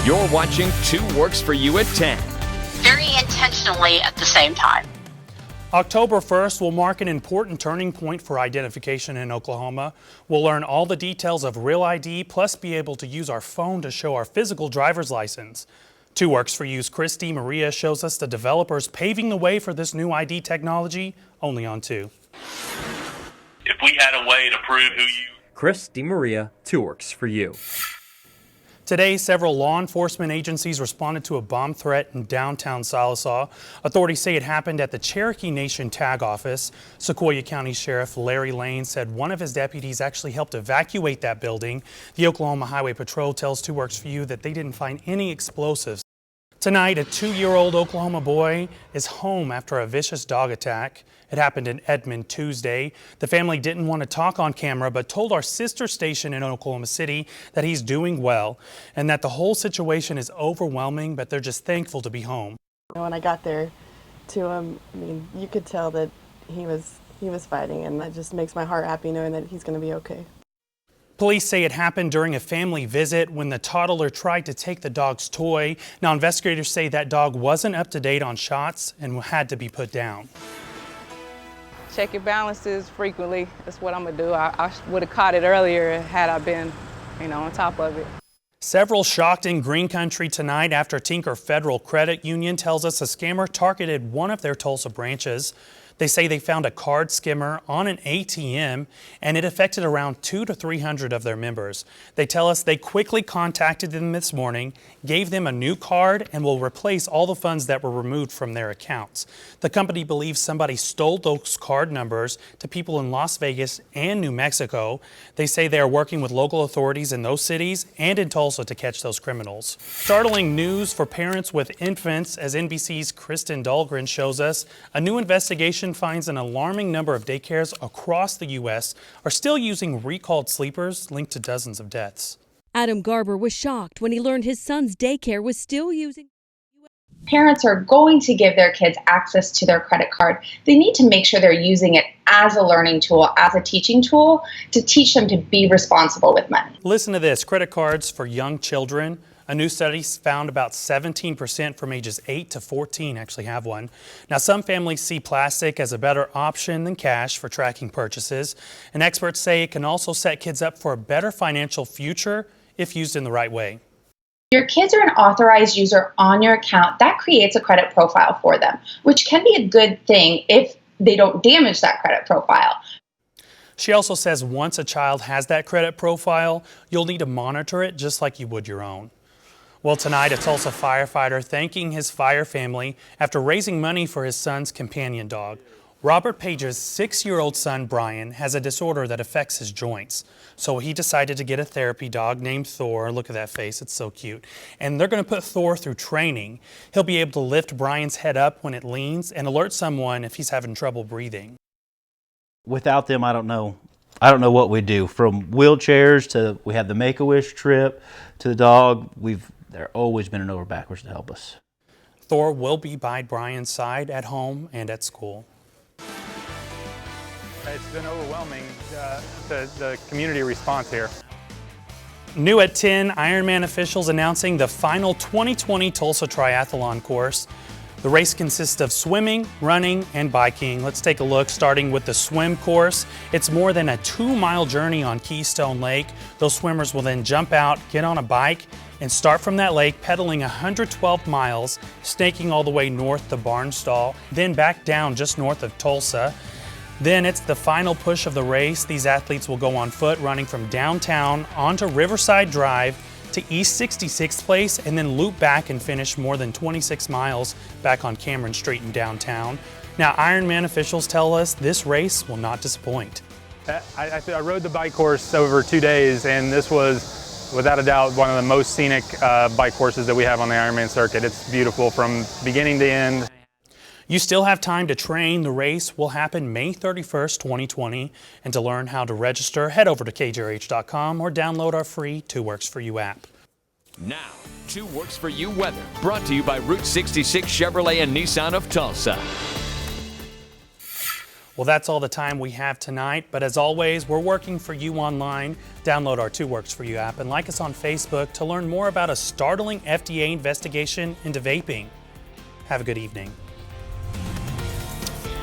You're watching 2 Works for You at 10. Very intentionally at the same time. October 1st will mark an important turning point for identification in Oklahoma. We'll learn all the details of Real ID, plus be able to use our phone to show our physical driver's license. 2 Works for You's Chris Maria shows us the developers paving the way for this new ID technology, only on 2. If we had a way to prove who you... Chris Maria, 2 Works for You. Today, several law enforcement agencies responded to a bomb threat in downtown Sallisaw. Authorities say it happened at the Cherokee Nation Tag Office. Sequoia County Sheriff Larry Lane said one of his deputies actually helped evacuate that building. The Oklahoma Highway Patrol tells 2 Works for You that they didn't find any explosives. Tonight, a 2-year-old Oklahoma boy is home after a vicious dog attack. It happened in Edmond Tuesday. The family didn't want to talk on camera, but told our sister station in Oklahoma City that he's doing well and that the whole situation is overwhelming, but they're just thankful to be home. When I got there to him, I mean, you could tell that he was fighting, and that just makes my heart happy knowing that he's going to be okay. Police say it happened during a family visit when the toddler tried to take the dog's toy. Now, investigators say that dog wasn't up to date on shots and had to be put down. Check your balances frequently. That's what I'm gonna do. I would have caught it earlier had I been, on top of it. Several shocked in Green Country tonight after Tinker Federal Credit Union tells us a scammer targeted one of their Tulsa branches. They say they found a card skimmer on an ATM and it affected around 200 to 300 of their members. They tell us they quickly contacted them this morning, gave them a new card, and will replace all the funds that were removed from their accounts. The company believes somebody stole those card numbers to people in Las Vegas and New Mexico. They say they are working with local authorities in those cities and in Tulsa to catch those criminals. Startling news for parents with infants, as NBC's Kristen Dahlgren shows us. A new investigation finds an alarming number of daycares across the U.S. are still using recalled sleepers linked to dozens of deaths. Adam Garber was shocked when he learned his son's daycare was still using. Parents are going to give their kids access to their credit card. They need to make sure they're using it as a learning tool, as a teaching tool, to teach them to be responsible with money. Listen to this, credit cards for young children. A new study found about 17% from ages 8 to 14 actually have one. Now, some families see plastic as a better option than cash for tracking purchases, and experts say it can also set kids up for a better financial future if used in the right way. Your kids are an authorized user on your account. That creates a credit profile for them, which can be a good thing if they don't damage that credit profile. She also says once a child has that credit profile, you'll need to monitor it just like you would your own. Well, tonight, a Tulsa firefighter thanking his fire family after raising money for his son's companion dog. Robert Page's 6-year-old son, Brian, has a disorder that affects his joints. So he decided to get a therapy dog named Thor. Look at that face, it's so cute. And they're going to put Thor through training. He'll be able to lift Brian's head up when it leans and alert someone if he's having trouble breathing. Without them, I don't know what we do. From wheelchairs to we have the Make-A-Wish trip to the dog. They're always bending over backwards to help us. Thor will be by Brian's side at home and at school. It's been overwhelming, the community response here. New at 10, Ironman officials announcing the final 2020 Tulsa Triathlon course. The race consists of swimming, running, and biking. Let's take a look, starting with the swim course. It's more than a 2-mile journey on Keystone Lake. Those swimmers will then jump out, get on a bike, and start from that lake, pedaling 112 miles, snaking all the way north to Barnstall, then back down just north of Tulsa. Then it's the final push of the race. These athletes will go on foot, running from downtown onto Riverside Drive to East 66th Place, and then loop back and finish more than 26 miles back on Cameron Street in downtown. Now, Ironman officials tell us this race will not disappoint. I rode the bike course over 2 days, and this was, without a doubt, one of the most scenic bike courses that we have on the Ironman circuit. It's beautiful from beginning to end. You still have time to train. The race will happen May 31st, 2020. And to learn how to register, head over to KJRH.com or download our free 2 Works for You app. Now, 2 Works for You weather, brought to you by Route 66 Chevrolet and Nissan of Tulsa. Well, that's all the time we have tonight, but as always, we're working for you online. Download our 2 Works For You app and like us on Facebook to learn more about a startling FDA investigation into vaping. Have a good evening.